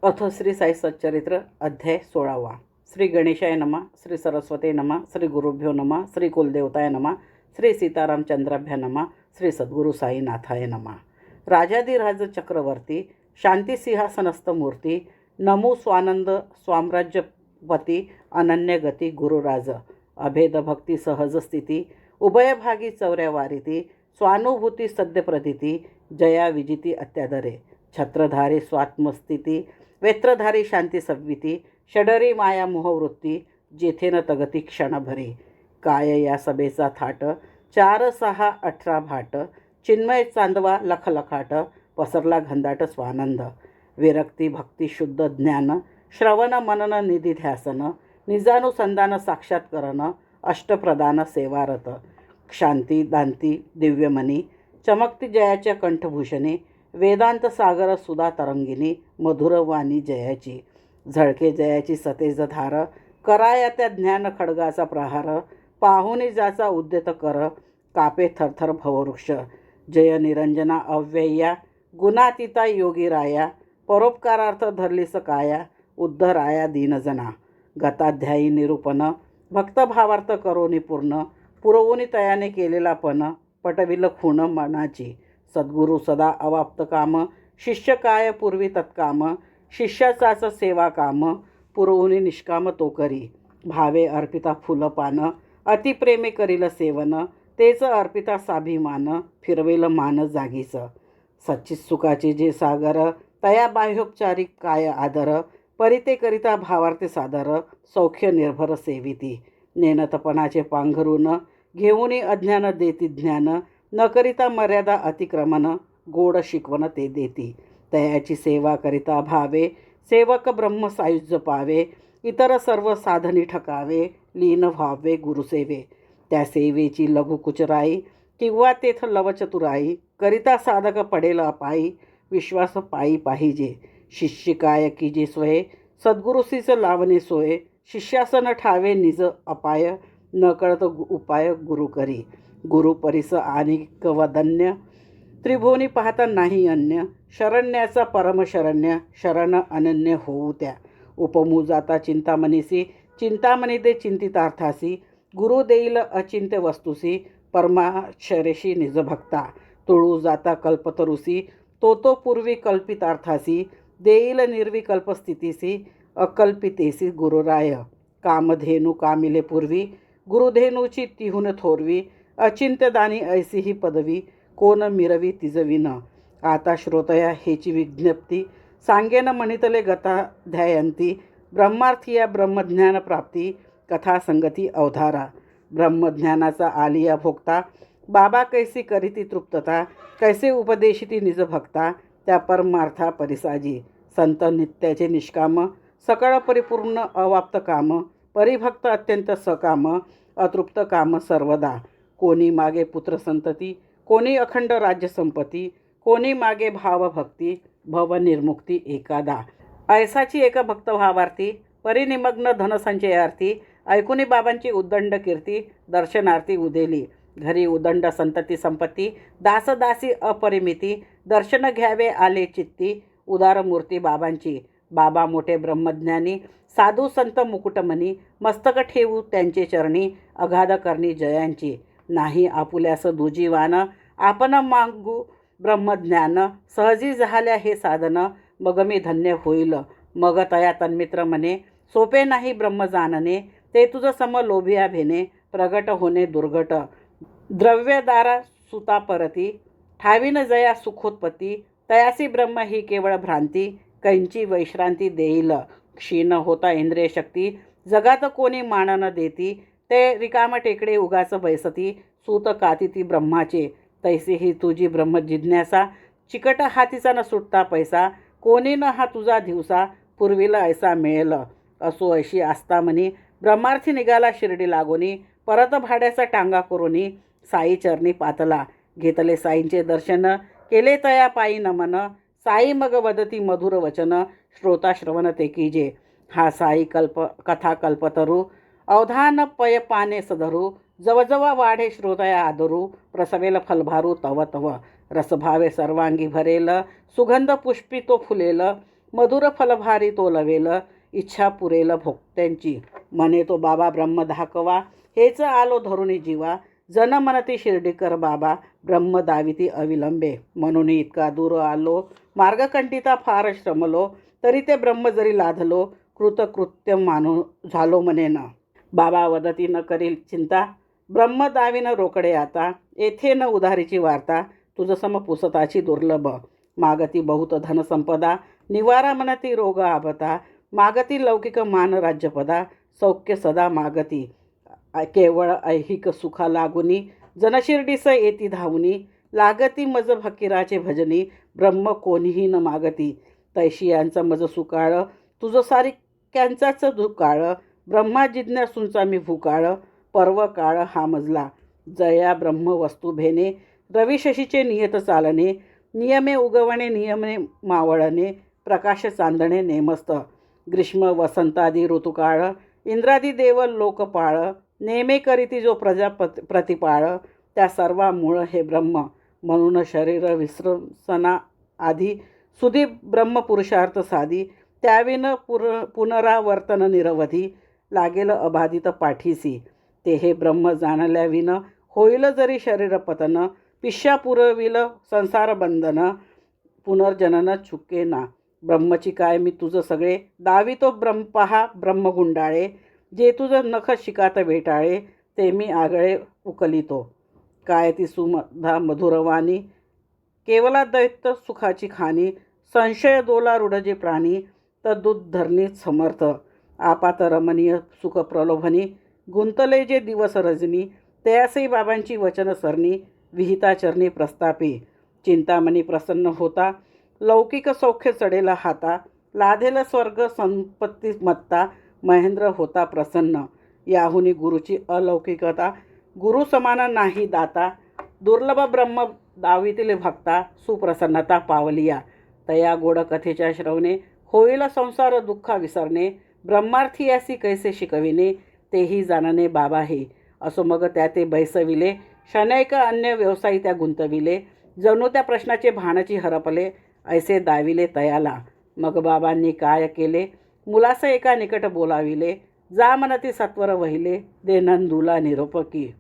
अथ श्री साई सच्चरित्र अध्याय 16वा. श्री गणेशाय नमः. श्री सरस्वती नमः. श्री गुरुभ्यो नमः. श्री कुलदेवताय नमः. श्री सीतारामचंद्राभ्य नमः. श्री सद्गुरु साईनाथाय नमः. राजाधिराज चक्रवर्ती शांती सिंहासनस्थ मूर्ती नमो स्वानंद स्वाम्राज्यपती अनन्य गती गुरुराज अभेद भक्ती सहज स्थिती उभयभागी चौऱ्यावारिती स्वानुभूती सद्यप्रदिती जया विजिती अत्यादरे छत्रधारी स्वात्मस्थिती वेत्रधारी शांती सव्विती षडरी माया मोहवृत्ती जेथेन तगती क्षणभरी काय या सभेचा थाट 4, 6, 18 भाट चिन्मय चांदवा लखलखाट पसरला घनदाट स्वानंद विरक्ती भक्ती शुद्ध ज्ञान श्रवण मनन निधी ध्यासन निजानुसंधान साक्षात्करण अष्टप्रदान सेवारत शांती दांती दिव्यमणी चमकती जयाच्या कंठभूषणे वेदांत सागर सुधा तरंगिनी मधुरवाणी जयाची झळके जयाची सतेज धार कराया त्या ज्ञान खडगाचा प्रहार पाहुनी जाचा उद्यत कर कापे थरथर भववृक्ष जय निरंजना अव्यया गुणातीता योगी राया परोपकारार्थ धरलीस काया उद्धराया दीनजना गताध्यायी निरूपण भक्तभावार्थ करोनी पूर्ण पुरवूनी तयाने केलेला पण पटविल खूण मनाची सद्गुरु सदा अवाप्त काम शिष्य काय पूर्वी तत्काम शिष्याचाच सेवा काम पुरवूनी निष्काम तो करी भावे अर्पिता फुल पान अतिप्रेमे करील सेवन तेच अर्पिता स्वाभिमान फिरवेल मान जागीच सच्चित सुखाचे जे सागर तया बाह्योपचारिक काय आदर परिते करिता भावार्थे सादर सौख्य निर्भर सेविती नेनतपणाचे पांघरून घेऊनी अज्ञान देती ज्ञान न करिता मर्यादा अतिक्रमण गोड शिकवण ते देती तयाची सेवा करिता भावे सेवक ब्रह्म सायुज्य पावे इतर सर्व साधनी ठकावे लीन व्हावे गुरुसेवे त्या सेवेची लघु कुचराई किंवा तेथ लवचतुराई करिता साधक पडेल अपायी विश्वास पायी पाहिजे शिष्य काय की जे सोय सद्गुरुसीच लावणे सोय शिष्यासन ठावे निज अपाय न कळत उपाय गुरु करी गुरु परिस आणि कवदन्य त्रिभुवनी पाहता नाही अन्य शरण्याचा परमशरण्य शरण अनन्य होऊ त्या उपमू जाता चिंतामणीसी चिंतामणी दे चिंतितार्थासी गुरु देईल अचिंत्य वस्तुसी परमाक्षरेशी निजभक्ता तुळू जाता कल्पतरुसी तो पूर्वी कल्पितार्थासी देईल निर्विकल्प स्थितीसी अकल्पितेसी गुरुराय कामधेनू कामिले पूर्वी गुरुधेनूची तिहून थोरवी अचिंत्यदानी ऐसी ही पदवी कोण मिरवी तिजविन आता श्रोतया हेची विज्ञप्ती सांगेन म्हणितले गता ध्यायंती ब्रह्मार्थिया ब्रह्मज्ञान प्राप्ती कथा संगती अवधारा ब्रह्मज्ञानाचा आलिया भोगता बाबा कैसी करीती तृप्तता कैसे उपदेशिती निजभक्ता त्या परमार्था परिसाजी संत नित्याचे निष्काम सकळ परिपूर्ण अवाप्त काम परिभक्त अत्यंत सकाम अतृप्त काम सर्वदा कोणी मागे पुत्रसंतती कोणी अखंड राज्यसंपत्ती कोणी मागे भावभक्ती भवनिर्मुक्ती एकादा ऐसाची एक भक्तभावार्थी परिनिमग्न धनसंचयार्थी ऐकुनी बाबांची उद्दंड कीर्ती दर्शनार्थी उदेली घरी उदंड संतती संपत्ती दासदासी अपरिमिती दर्शन घ्यावे आले चित्ती उदार मूर्ती बाबांची बाबा मोठे ब्रह्मज्ञानी साधू संत मुकुटमणी मस्तक ठेवू त्यांचे चरणी अगाध करणी जयांची नाही आपुल्यास दुजीवान आपण मागू ब्रह्मज्ञान सहजी झाल्या हे साधन मग मी धन्य होईल मग तया तन्मित्र म्हणे सोपे नाही ब्रह्म जाणणे ते तुझ सम लोभिया भेने प्रगट होणे दुर्घट द्रव्यदारा सुता परती ठावीन जया सुखोत्पत्ती तयासी ब्रह्म ही केवळ भ्रांती कैंची वैश्रांती देईल क्षीण होता इंद्रिय शक्ती जगात कोणी मान न देती ते रिकाम टेकडे उगाच बैसती सूत कातिती ब्रह्माचे तैसे ही तुझी ब्रह्म जिज्ञासा चिकट हातीचा न सुटता पैसा कोणी न हा तुझा दिवसा पूर्वीला ऐसा मिळेल असो अशी आस्था म्हणी ब्रह्मार्थी निघाला शिर्डी लागोनी परत भाड्याचा टांगा करोनी साई चरणी पातला घेतले साईंचे दर्शन केले तया पायी नमन साई मग वदती मधुर वचन श्रोता श्रवण ते कीजे हा साई कथा कल्पतरू अवधान पय पाने सधरू जवजवा वाढे श्रोतया आदरू प्रसवेल फलभारू तव तव रसभावे सर्वांगी भरेल सुगंध पुष्पी तो फुलेल मधुर फलभारी तो लवेल, इच्छा पुरेल भोक्त्यांची. म्हणे तो बाबा ब्रह्म धाकवा, हेच आलो धरुणी जीवा. जन मनती शिर्डीकर बाबा, ब्रह्म दाविती अविलंबे. म्हणून इतका दूर आलो, मार्गकंटिता फार श्रमलो. तरी ते ब्रह्म जरी लाधलो, कृतकृत्य मानून झालो म्हणे न. बाबा वदती न करील चिंता, ब्रह्म दाविन रोकडे आता. येथे न उधारीची वार्ता, तुझ सम पुसताची दुर्लभ. मागती बहुत धनसंपदा, निवारा मनती रोग आपता. मागती लौकिक मान राज्यपदा, सौख्य सदा मागती. केवळ ऐहिक सुखा लागुनी, जनशिर्डीस येती धावुनी. लागती मज फकीराचे भजनी, ब्रह्म कोणीही न मागती. तैशियांचा मज सुकाळ, तुझ सारिक्यांचाच दुकाळ. ब्रह्मा जिज्ञासूंचा मी भूकाळ, पर्व काळ हा मजला. जया ब्रह्म वस्तू भेने, रवी शशीचे नियत चालणे. नियमे उगवणे नियमे मावळणे, प्रकाश चांदणे नेमस्त. ग्रीष्म वसंतादी ऋतुकाळ, इंद्रादी देव लोकपाळ. नेमे करीती जो प्रतिपाळ, त्या सर्वा मूळ हे ब्रह्म. म्हणून शरीर विसृसना आधी, सुधी ब्रह्म पुरुषार्थ साधी. त्याविन पुनरावर्तन निरवधी, लागेल अबाधित पाठीसी. ते हे ब्रह्म जाणल्याविन, होईल जरी शरीर पतन. पिश्या पुरविल संसार बंधन, पुनर्जनन चुकेना. ब्रह्मची काय मी तुझ सगळे, दावितो पहा ब्रह्मगुंडाळे. जे तुझ नख शिकात वेटाळे, ते मी आगळे उकलितो. काय ती सुमधा मधुरवाणी, केवला दैत्य सुखाची खाणी. संशय दोला रूढ जे प्राणी, तद्दूत धरणी समर्थ. आपात रमणीय सुख प्रलोभनी, गुंतले जे दिवस रजनी. तयासई बाबांची वचन सरणी, विहिता चरणी प्रस्तापी. चिंतामणी प्रसन्न होता, लौकिक सौख्य चढेल हाता. लाधेल स्वर्ग संपत्ती मत्ता, महेंद्र होता प्रसन्न. याहुनी गुरुची अलौकिकता, गुरु समान नाही दाता. दुर्लभ ब्रह्म दावितील भक्ता, सुप्रसन्नता पावलिया. तया गोड कथेच्या श्रवणे, होईल संसार दुःख विसरणे. ब्रह्मार्थी यासी कैसे शिकविणे, तेही जाणणे बाबा हे. असो मग त्या ते बैसविले, शनैक अन्य व्यवसायी त्या गुंतविले. जणू त्या प्रश्नाचे भाणची हरपले, ऐसे दाविले तयाला. मग बाबांनी काय केले, मुलास एका निकट बोलाविले. जा म्हणती सत्वर वहिले, दे नंदूला निरोप की.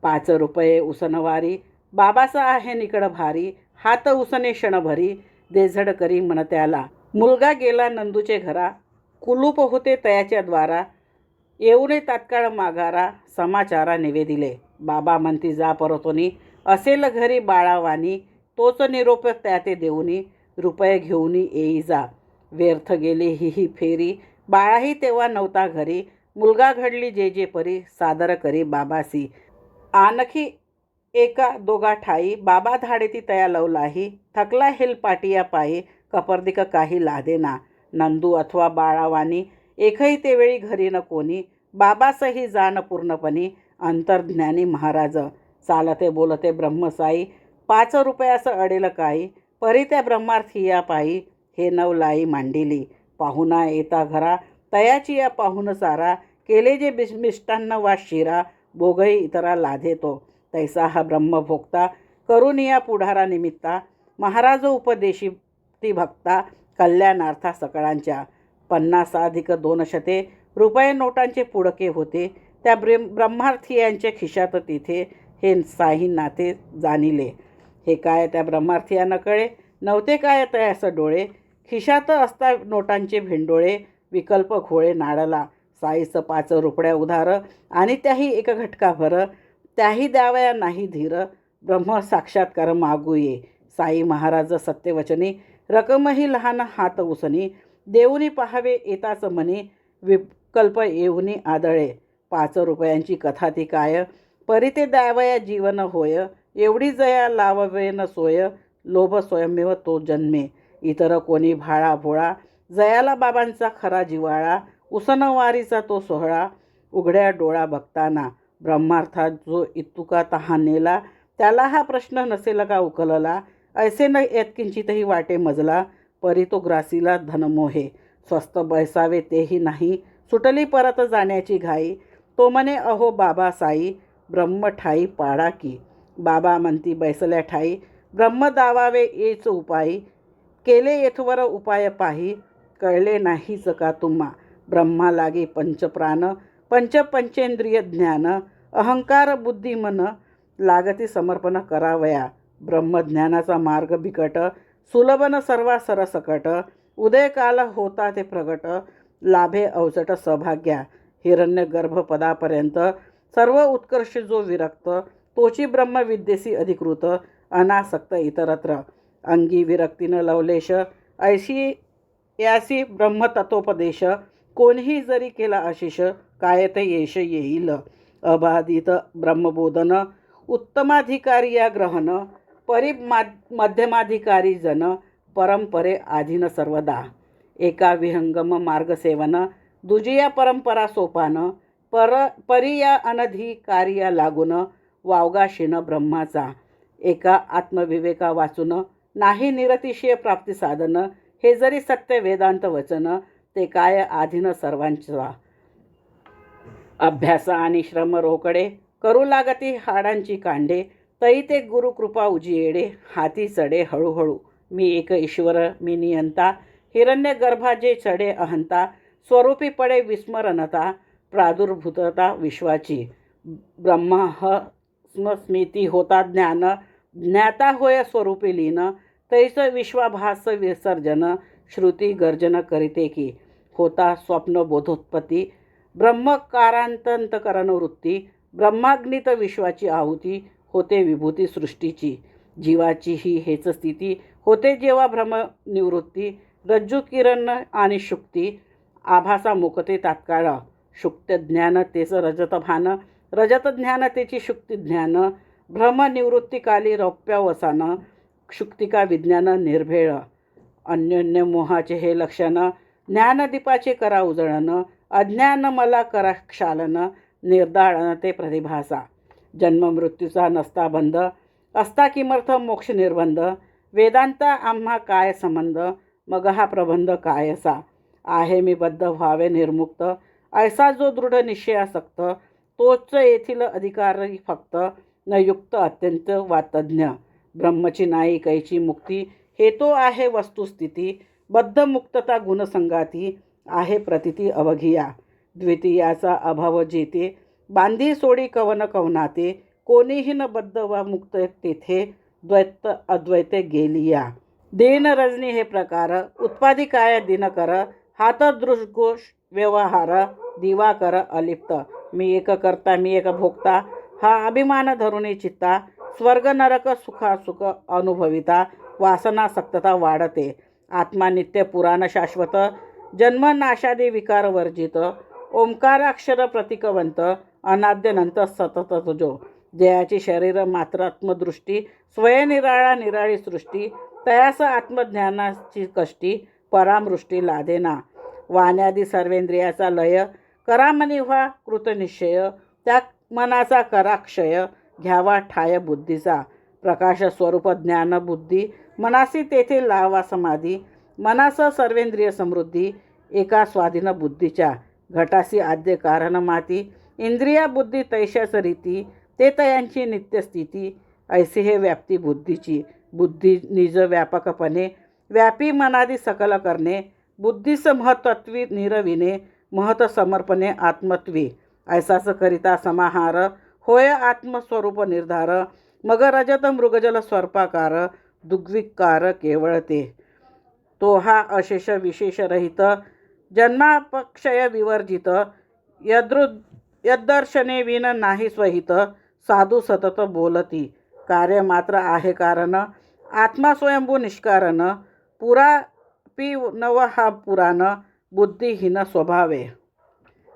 5 रुपये उसनवारी, बाबाचा आहे निकड भारी. हात उसने क्षणभरी, देझड करी मन त्याला. मुलगा गेला नंदूचे घरा, कुलूप होते तयाच्या द्वारा. येऊने तात्काळ माघारा, समाचारा निवेदिले. बाबा म्हणती जा परतोनी, असेल घरी बाळावानी. तोच निरोप त्या ते देऊनी, रुपये घेऊनी येई जा. व्यर्थ गेली ही फेरी, बाळाही तेव्हा नव्हता घरी. मुलगा घडली जे जे परी, सादर करी बाबासी. आणखी एका दोघा ठाई, बाबा धाडेती तया लवलाही. थकला हेल पाटिया पायी, कपर्दिक काही लादेना. नंदू अथवा बाळावानी, एकही तेवेळी घरी न कोणी. बाबासही जाण पूर्णपणी, अंतर्ज्ञानी महाराज. चालते बोलते ब्रह्मसाई, 5 रुपयास अडेल काही. परी त्या ब्रह्मार्थी या पायी, हे नवलाई मांडिली. पाहुणा येता घरा, तयाची या पाहुण सारा. केले जे मिष्टान्न वा शिरा, भोगही इतरा लाधेतो. तैसा हा ब्रह्म भोगता, करून या पुढारा निमित्ता. महाराज उपदेशी ती भक्ता, कल्याणार्था सकळांच्या. 50 + 2 रुपये नोटांचे पुडके होते. त्या ब्रह्मार्थियांच्या खिशात तिथे, हे साही नाते जाणिले. हे काय त्या ब्रह्मार्थिया न कळे, नव्हते काय तयास डोळे. खिशात असता नोटांचे भेंडोळे, विकल्प घोळे नाडला. साईस 5 रुपया उधार, आणि त्याही एक घटकाभर. त्याही द्यावया नाही धीर, ब्रह्म साक्षात्कार मागू ये. साई महाराज सत्यवचनी, रकमही लहान हात उसनी. देऊनी पहावे येताच म्हणे, विकल्प येऊनी आदळे. 5 रुपयांची कथा ती काय, परी ते द्यावया जीवन होय. एवढी जया लाववेन सोय, लोभ स्वयंमेव तो जन्मे. इतर कोणी भाळा भोळा, जयाला बाबांचा खरा जिवाळा. उसनवारीचा तो सोहळा, उघड्या डोळा बघताना. ब्रह्मार्थात जो इतुका तहा नेला, त्याला हा प्रश्न नसेल का उकलला. ऐसे न यत्किंचितही वाटे मजला, परी तो ग्रासीला धनमोहे. स्वस्त बैसावे तेही नाही, सुटली परत जाण्याची घाई. तो म्हणे अहो बाबा साई, ब्रह्म ठाई पाडा की. बाबा म्हणती बैसल्या ठाई, ब्रह्म दावावे येच उपायी. केले येथवर उपाय पाही, कळले नाहीच का तुम्हा ब्रह्मा लागे पंचप्राण पंचेंद्रिय ज्ञान अहंकार बुद्धी मन लागती समर्पण करावया ब्रह्मज्ञानाचा मार्ग बिकट सुलभन सर्वा सरसकट उदयकाल होता ते प्रगट लाभे अवचट सौभाग्या हिरण्य गर्भपदापर्यंत सर्व उत्कर्ष जो विरक्त तोची ब्रह्मविद्येसी अधिकृत अनासक्त इतरत्र अंगी विरक्तीनं लवलेश ऐशी यासी ब्रह्मतत्वोपदेश कोणीही जरी केला आशिष कायत येश येईल अबाधित ब्रह्मबोधन उत्तमाधिकारी या ग्रहण मध्यमाधिकारी जन परंपरे आधीन सर्वदा एका विहंगम मार्गसेवन दुजिया परंपरा सोपान परिया अनधिकार्या लागून वावगाशीन ब्रह्माचा एका आत्मविवेका वाचून नाही निरतिशय प्राप्ती साधन हे जरी सत्य वेदांत वचन ते काय आधीन सर्वांचा अभ्यास आणि श्रम रोकडे करू लागती हाडांची कांडे तई ते गुरुकृपा उजियेडे हाती चढे हळूहळू मी एक ईश्वर मी नियंता हिरण्य गर्भाजे चढे अहंता स्वरूपी पडे विस्मरणता प्रादुर्भूतता विश्वाची ब्रह्म स्मृती होता ज्ञान ज्ञाता होय स्वरूपी लीन तैस विश्वाभास विसर्जन श्रुती गर्जन करीते की होता स्वप्न बोधोत्पत्ती ब्रह्मकारांतकरण वृत्ती ब्रह्माग्नित विश्वाची आहुती होते विभूती सृष्टीची जीवाची ही हेच स्थिती होते जेव्हा भ्रमनिवृत्ती रज्जू किरण आणि शुक्ती आभासा मुकते तात्काळ शुक्त ज्ञान तेच रजत भान रजत ज्ञान तेची शुक्ती ज्ञान भ्रमनिवृत्तीकाली रौप्यावसान शुक्तिका विज्ञान निर्भेळ अन्योन्य मोहाचे हे लक्षण ज्ञानदीपाचे करा उजळण अज्ञान मला करा क्षालन निर्दाळन ते प्रतिभासा जन्ममृत्यूचा नसता बंध असता किमर्थ मोक्ष निर्बंध वेदांता आम्हा काय संबंध मग हा प्रबंध कायसा आहे मी बद्ध व्हावे निर्मुक्त ऐसा जो दृढ निश्चयासक्त तोच येथील अधिकारी फक्त न युक्त अत्यंत वातज्ञ ब्रह्मची नाही कैची मुक्ती हे तो आहे वस्तुस्थिती बद्ध मुक्तता गुणसंगाती आहे प्रतिती अवघिया द्वितीयाचा अभाव जेते बांधी सोडी कवन कवनाते कोणीही न बद्ध वा मुक्त तेथे द्वैत अद्वैते गेलिया देन रजनी हे प्रकार उत्पादिकाय दिनकर हात दृष्घोष व्यवहार दिवाकर अलिप्त मी एक करता मी एक भोगता हा अभिमान धरुणी चित्ता स्वर्ग नरक सुखासुख अनुभविता वासनासक्तता वाढते आत्मा नित्य पुराण शाश्वत जन्मनाशादी विकार वर्जित ओंकाराक्षर प्रतिकवंत अनाद्यनंत सतत जो जयाची शरीर मात्र आत्मदृष्टी स्वयनिराळा निराळी सृष्टी तयास आत्मज्ञानाची कष्टी परामृष्टी लादेना वाण्यादी सर्वेंद्रियाचा लय करामनी व्हा कृतनिश्चय त्या मनाचा कराक्षय घ्यावा ठाय बुद्धीचा प्रकाश स्वरूप ज्ञान बुद्धी मनासी तेथे लावा समाधी मनास सर्वेंद्रिय समृद्धी एका स्वाधीन बुद्धीच्या घटासी आद्य कारण माती इंद्रिया बुद्धी तैशाच रीती ते तयांची नित्यस्थिती ऐसी हे व्याप्ती बुद्धीची बुद्धी निज व्यापकपणे व्यापी मनादी सकल करणे बुद्धीस महत्त्वी निरविणे महत समर्पणे आत्मत्वी ऐसाच करिता समाहार होय आत्मस्वरूप निर्धार मग रजत मृगजल स्वरूपाकार दुग्विकार केवळ ते तो हा अशेष विशेषरहित जन्मापक्षय विवर्जित यद्दर्शने विन नाही स्वहित साधू सतत बोलती कार्य मात्र आहे कारण आत्मा स्वयंभू निष्कारण पुरापी नव हा पुराण बुद्धिहीन स्वभावे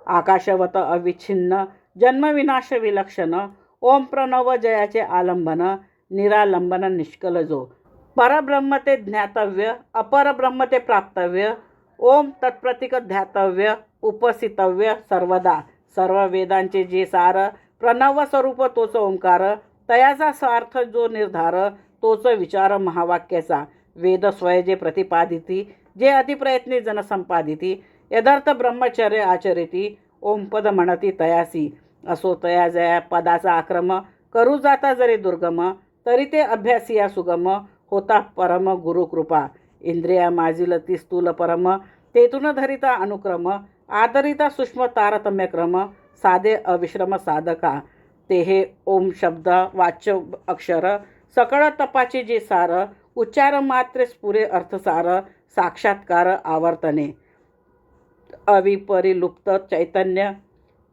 आकाशवत अविच्छिन्न जन्मविनाश विलक्षण ओम प्रणव जयाचे आलंबन निरालंबन निष्कल जो परब्रह्म ते ज्ञातव्य अपरब्रह्म ते प्राप्तव्य ओम तत्प्रतिक ध्यातव्य उपसितव्य सर्वदा सर्व वेदांचे जे सार प्रणव स्वरूप तोच ओंकार तयाचा स्वार्थ जो निर्धार तोच विचार महावाक्याचा वेद स्वय जे प्रतिपादिती जे अतिप्रयत्नी जनसंपादिती यदार्थ ब्रह्मचर्य आचरिती ओमपद म्हणती तयासी असो तया जया पदाचा आक्रम करू जाता जरी दुर्गम तरी ते अभ्यासिया सुगम होता परम गुरुकृपा इंद्रिया माजील ती स्थूल परम तेथून धरिता अनुक्रम आदरिता सूक्ष्म तारतम्यक्रम साधे अविश्रम साधका ते हे ओम शब्द वाच्य अक्षर सकळ तपाचे जे सार उच्चार मात्रे स्फुरे अर्थसार साक्षात्कार आवर्तने अविपरिलुप्त चैतन्य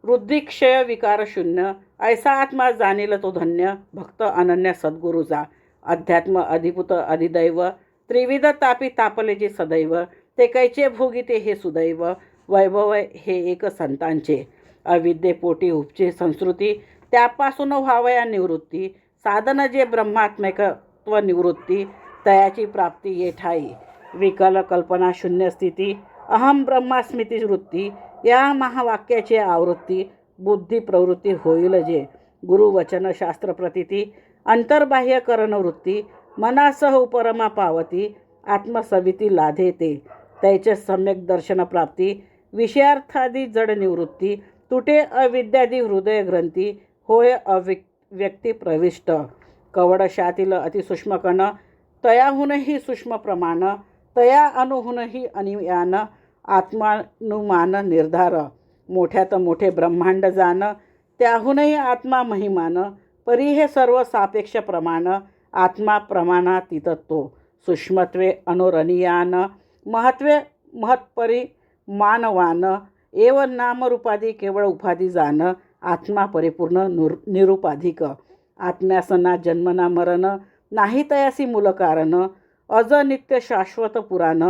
वृद्धिक्षय विकार शून्य ऐसा आत्मा जाणील तो धन्य भक्त अनन्य सद्गुरूचा अध्यात्म अधिभूत अधिदैव त्रिविध तापी तापले जे सदैव ते कैचे भोगिते हे सुदैव वैभव हे एक संतांचे अविद्येपोटी उपचे संस्कृती त्यापासून व्हावया निवृत्ती साधन जे ब्रह्मात्मकत्व निवृत्ती तयाची प्राप्ती ये ठाई विकल कल्पना शून्य स्थिती अहम ब्रह्मास्मिती वृत्ती या महावाक्याची आवृत्ती बुद्धी प्रवृत्ती होईल जे गुरुवचन शास्त्र प्रतीती अंतर्बाह्य करण वृत्ती मनासह उपरमा पावती आत्मसविती लाधे ते त्याचे सम्यक दर्शन प्राप्ती विषयार्थादी जड निवृत्ती तुटे अविद्यादी हृदय ग्रंथी होय व्यक्ती प्रविष्ट कवडशातील अतिसूक्ष्म कण तयाहूनही सूक्ष्म प्रमाण तया अनुहूनही अनियान आत्मानुमान निर्धार मोठ्यात मोठे ब्रह्मांड जाण त्याहूनही आत्मा महिमान परी हे सर्व सापेक्ष प्रमाण आत्मा प्रमाणातीत तो सूक्ष्मत्वे अनुरणीयान महत्वे महत्परी मानवान एव नामरूपादी केवळ उपाधी जाण आत्मा परिपूर्ण निरुपाधिक आत्म्यासना जन्मना मरण नाही तयासी मूल कारण अज नित्य शाश्वत पुराण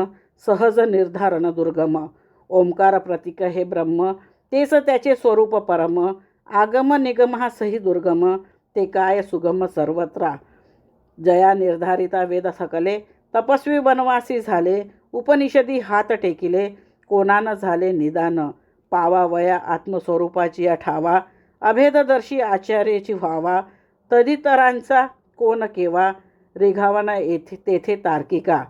सहज निर्धारण दुर्गम ओंकार प्रतीक हे ब्रह्म तेच त्याचे स्वरूप परम आगम निगम हा सही दुर्गम ते काय सुगम सर्वत्र जया निर्धारिता वेद सकले तपस्वी वनवासी झाले उपनिषदी हात टेकिले कोणानं झाले निदान पावावया आत्मस्वरूपाची या ठावा अभेददर्शी आचार्याची व्हावा तदितरांचा कोण केवा रिघावना येथे तेथे तार्किका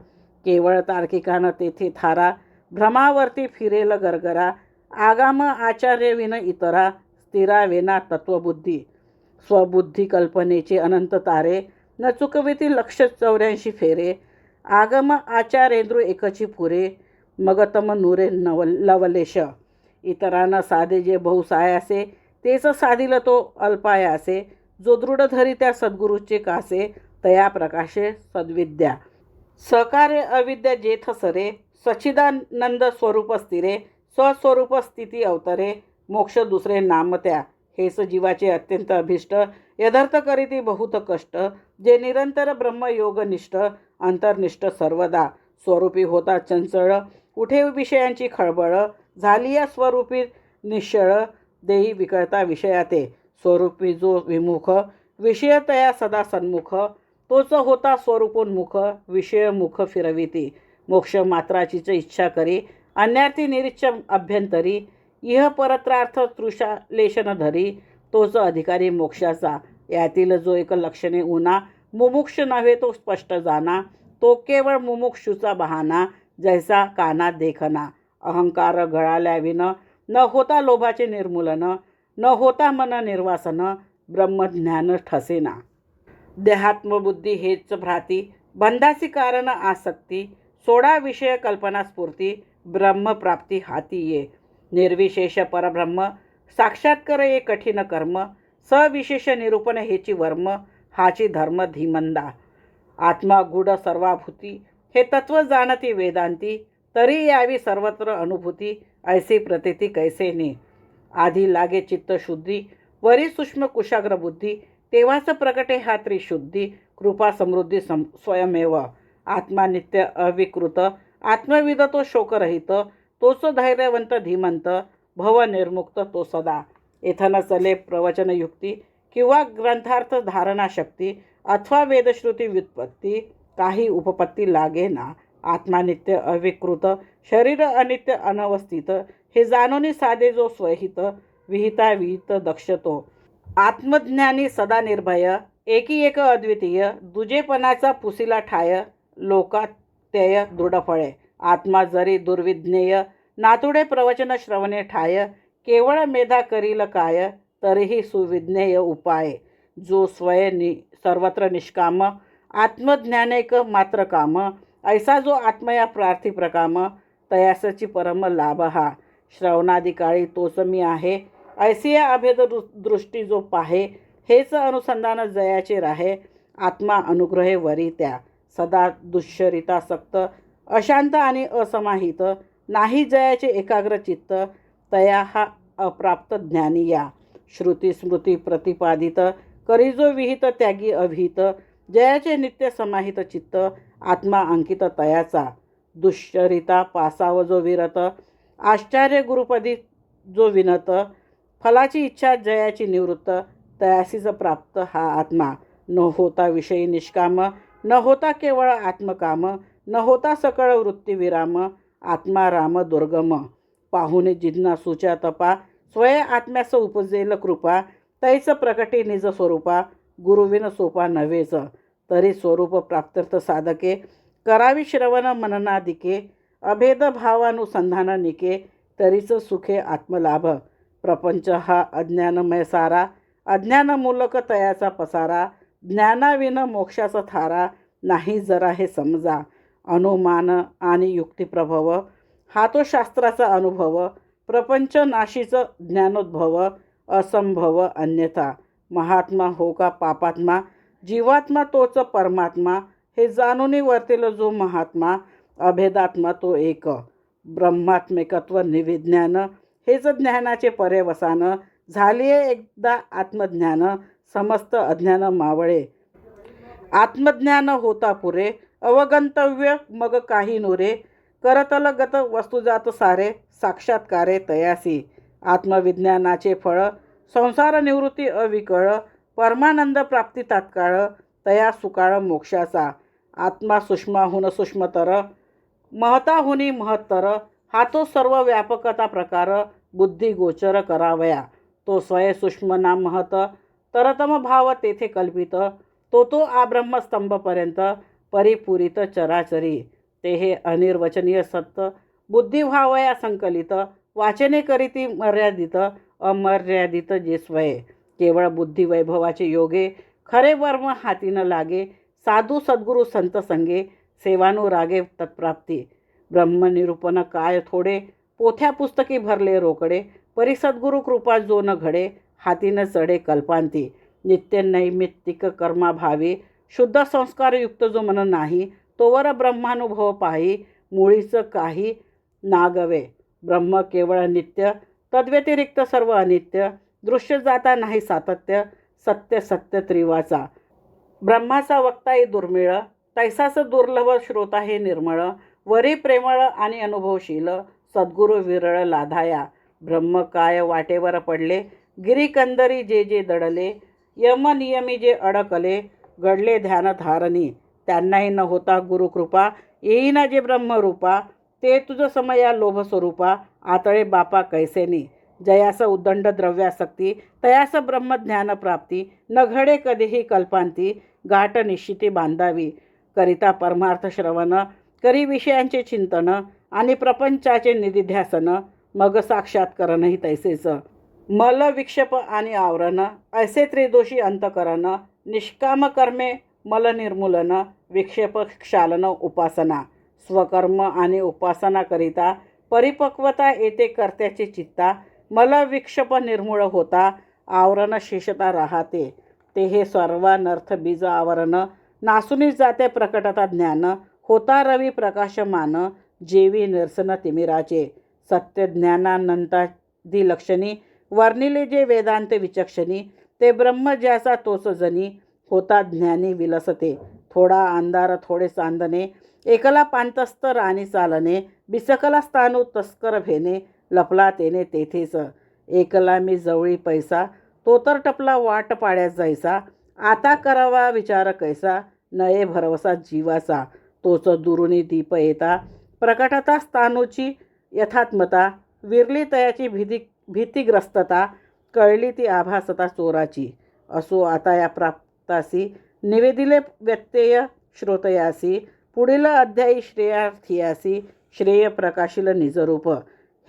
केवळ तार्किकानं तेथे थारा भ्रमावरती फिरेल गरगरा आगाम आचार्य विन इतरा स्थिरा वेना तत्वबुद्धी स्वबुद्धी कल्पनेचे अनंत तारे न चुकविती लक्ष 84 फेरे आगम आचार्येंद्र एकची पुरे मगतम नुरे लवलेश इतरांना साधे जे बहुसायासे तेच साधिल तो अल्पायासे जो दृढ धरी त्या सद्गुरूचे कासे तया प्रकाशे सद्विद्या सहकार्य अविद्या जेथ सरे सच्चिदानंद स्वरूप स्थिरे स्वस्वरूप स्थिती अवतरे मोक्ष दुसरे नाम त्या हेच जीवाचे अत्यंत अभिष्ट यथार्थ करीती बहुत कष्ट जे निरंतर ब्रह्मयोगनिष्ठ अंतर्निष्ठ सर्वदा स्वरूपी होता चंचळ उठे विषयांची खळबळ झाली या स्वरूपी निश्चळ देही विकळता विषयाते स्वरूपी जो विमुख विषय तया सदा सन्मुख तोच होता स्वरूपोन्मुख विषयमुख फिरविती मोक्ष मात्राचीच इच्छा करी अन्यार्थी निरीच्छ अभ्यंतरी इह परत्रार्थ तृषा लेशन धरी तोच अधिकारी मोक्षाचा यातील जो एक लक्षणे उना मुमुक्ष नव्हे तो स्पष्ट जाना तो केवळ मुमुक्षुचा बहाना जैसा काना देखना अहंकार गळाल्याविन न होता लोभाचे निर्मूलन न होता मन निर्वासन ब्रह्मज्ञान ठसेना देहात्मबुद्धी हेच भ्राती बंधाची कारण आसक्ती सोडा विषय कल्पना स्फूर्ती ब्रह्मप्राप्ती हाती ये निर्विशेष परब्रह्म साक्षात्कार ये कठीण कर्म सविशेष निरूपण हेची वर्म हाची धर्म धीमंदा आत्मा गूढ सर्वाभूती हे तत्व जाणती वेदांती तरी यावी सर्वत्र अनुभूती ऐसी प्रतीती कैसे ने आधी लागे चित्त शुद्धी वरी सूक्ष्म कुशाग्र बुद्धी तेव्हाच प्रकटे हा त्रिशुद्धी कृपा समृद्धी स्वयमेव आत्मा नित्य अविकृत आत्मविद तो शोकरहित तोच धैर्यवंत धीमंत भव निर्मुक्त तो सदा येथन चले प्रवचन युक्ती किंवा ग्रंथार्थ धारणा शक्ती अथवा वेदश्रुती व्युत्पत्ती काही उपपत्ती लागे ना आत्मा नित्य अविकृत शरीर अनित्य अनवस्थित हे जाणून साधे जो स्वहित विहिता विहित दक्षतो आत्मज्ञानी सदा निर्भय एकी एक अद्वितीय दुजेपणाचा पुसिला ठाय लोकात्यय दृढफळे आत्मा जरी दुर्विज्ञेय नातुडे प्रवचन श्रवणे ठाय केवळ मेधा करील काय तरीही सुविज्ञेय उपाय जो सर्वत्र निष्काम आत्मज्ञानेक मात्र काम ऐसा जो आत्मया प्रार्थी प्रकाम तयासची परम लाभ हा. श्रवणादी काळी तोच मी आहे, ऐसिया अभेद दृष्टी जो पाहे. हेच अनुसंधान जयाचे राहे, आत्मा अनुग्रहे वरी त्या. सदा दुश्चरिता सक्त, अशांत आणि असमाहित. नाही जयाचे एकाग्र चित्त, तया हा अप्राप्त ज्ञानी या. श्रुती स्मृती प्रतिपादित, करी जो विहित त्यागी अभिहित. जयाचे नित्य समाहित चित्त, आत्मा अंकित तयाचा. दुश्चरिता पासाव जो विरत, आश्चर्य गुरुपदी जो विनत. फलाची इच्छा जयाची निवृत्त, तयासीच प्राप्त हा आत्मा. न होता विषयी निष्काम, न होता केवळ आत्मकाम. न होता सकळ वृत्तीविराम, आत्मा राम दुर्गम. पाहुणे जिज्ञासूच्या तपा, स्वय आत्म्यास उपजेल कृपा. तैच प्रकटी निज स्वरूपा, गुरुविन सोपा नव्हेच. तरी स्वरूप प्राप्त्यर्थ साधके, करावी श्रवण मननादिके. अभेद भावानुसंधान निके, तरीच सुखे आत्मलाभ. प्रपंच हा अज्ञानमय सारा, अज्ञानमूलक तयाचा पसारा. ज्ञानाविन मोक्षाचा थारा, नाही जरा हे समजा. अनुमान आणि युक्तिप्रभव, हा तो शास्त्राचा अनुभव. प्रपंच नाशीचं ज्ञानोद्भव, असंभव अन्यथा. महात्मा हो का पापात्मा, जीवात्मा तोच परमात्मा. हे जाणूनी वर्तेल जो महात्मा, अभेदात्मा तो एक. ब्रह्मात्मिकत्व निविज्ञान, हेच ज्ञानाचे पर्यवसान. झालिये एकदा आत्मज्ञान, समस्त अज्ञान मावळे. आत्मज्ञान होता पुरे, अवगंतव्य मग काही नुरे. करतलगत वस्तुजात सारे, साक्षात्कारे तयासी. आत्मविज्ञानाचे फळ, संसार निवृत्ती अविकळ. परमानंद प्राप्ती तात्काळ, तया सुकाळ मोक्षाचा. आत्मा सूक्ष्माहून सूक्ष्मतर, महताहुनी महत्तर. हा तो सर्व व्यापकता प्रकार, बुद्धी गोचर करावया. तो स्वय सूक्ष्म ना महत, तरतम भाव तेथे कल्पित. तो आब्रह्मस्तंभपर्यंत, परिपुरित चराचरी. ते हे अनिर्वचनीय सत्य, बुद्धी व्हावया संकलित. वाचने करीती मर्यादित, अमर्यादित जे स्वय. केवळ बुद्धी वैभवाचे योगे, खरे वर्म हाती न लागे. साधू सद्गुरु संत संगे, सेवानुरागे तत्प्राप्ती. ब्रह्मनिरूपण काय थोडे, पोथ्या पुस्तकी भरले रोकडे. परिसद्गुरु कृपा जो न घडे, हाती न चढे कल्पांती. नित्य नैमित्तिक कर्माभावी, शुद्ध संस्कारयुक्त जो मन नाही. तोवर ब्रह्मानुभव पाही, मुळीच काही नागवे. ब्रह्म केवळ नित्य, तद्व्यतिरिक्त सर्व अनित्य. दृश्य जाता नाही सातत्य, सत्य सत्य त्रिवाचा. ब्रह्माचा वक्ताही दुर्मिळ, तैसाच दुर्लभ श्रोता हे निर्मळ. वरी प्रेमळ आणि अनुभवशील, सद्गुरु विरळ लाधाया. ब्रह्म काय वाटेवर पडले, गिरीकंदरी जे जे दडले. यम नियमी जे अडकले, घडले ध्यान धारणी. त्यांनाही न होता गुरुकृपा, येईना जे ब्रह्मरूपा. ते तुझ समया लोभ स्वरूपा, आतळे बापा कैसेनी. जयास उद्दंड द्रव्यासक्ती, तयास ब्रह्मज्ञान प्राप्ती. न घडे कधीही कल्पांती, गाठ निश्चिती बांधावी. करिता परमार्थ श्रवण, करी विषयांचे चिंतन. आणि प्रपंचाचे निधिध्यासन, मग साक्षात्करणही तैसेच. मल विक्षेप आणि आवरण, ऐसे त्रिदोषी अंतकरण. निष्काम कर्मे मल निर्मूलन, विक्षेप क्षालन उपासना. स्वकर्म आणि उपासना करिता, परिपक्वता येते कर्त्याची चित्ता. मल विक्षेप निर्मूळ होता, आवरण शेषता राहते. ते हे सर्वानर्थ बीज आवरण, नासूनी जाते प्रकटता ज्ञान. होता रवी प्रकाशमान, जेवी निरसन तिमिराचे. सत्य ज्ञानानंतादी लक्षणी, वर्णिले जे वेदांत विचक्षणी. ते ब्रह्म ज्याचा तोच जनी, होता ज्ञानी विलसते. थोडा अंधार थोडे चांदणे, एकला पांतस्त राणी चालणे. बिसकला स्थानू तस्कर भेने, लपला तेने तेथेच. एकला मी जवळी पैसा, तो तर टपला वाट पाड्यात जायचा. आता करावा विचार कैसा, नये भरवसा जीवाचा. तोच दुरुनी दीप येता, प्रकटता स्थानूची यथात्मता. विरली तयाची भीतिग्रस्तता, कळली ती आभासता चोराची. असो आता या प्राप्तासी, निवेदिले व्यत्यय श्रोतयासी. पुढील अध्यायी श्रेयार्थियासी, श्रेय प्रकाशिल निजरूप.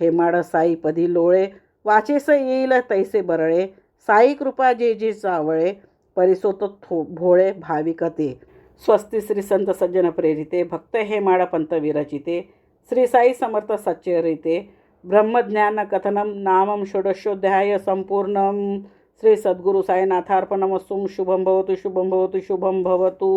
हेमाड साई पदी लोळे, वाचेस येईल तैसे बरळे. साई कृपा जे जे चावळे, परिसोत भोळे भाविकते. स्वस्ती श्री संत सज्जन प्रेरिते, भक्त हेमाड पंत विरचिते. श्री साई समर्थ सच्चरिते ब्रह्मज्ञानकथनं नामं षोडशोऽध्याय संपूर्णं। श्री सद्गुरु साईनाथार्पणमस्तु। शुभं भवतु, शुभं भवतु, शुभं भवतु।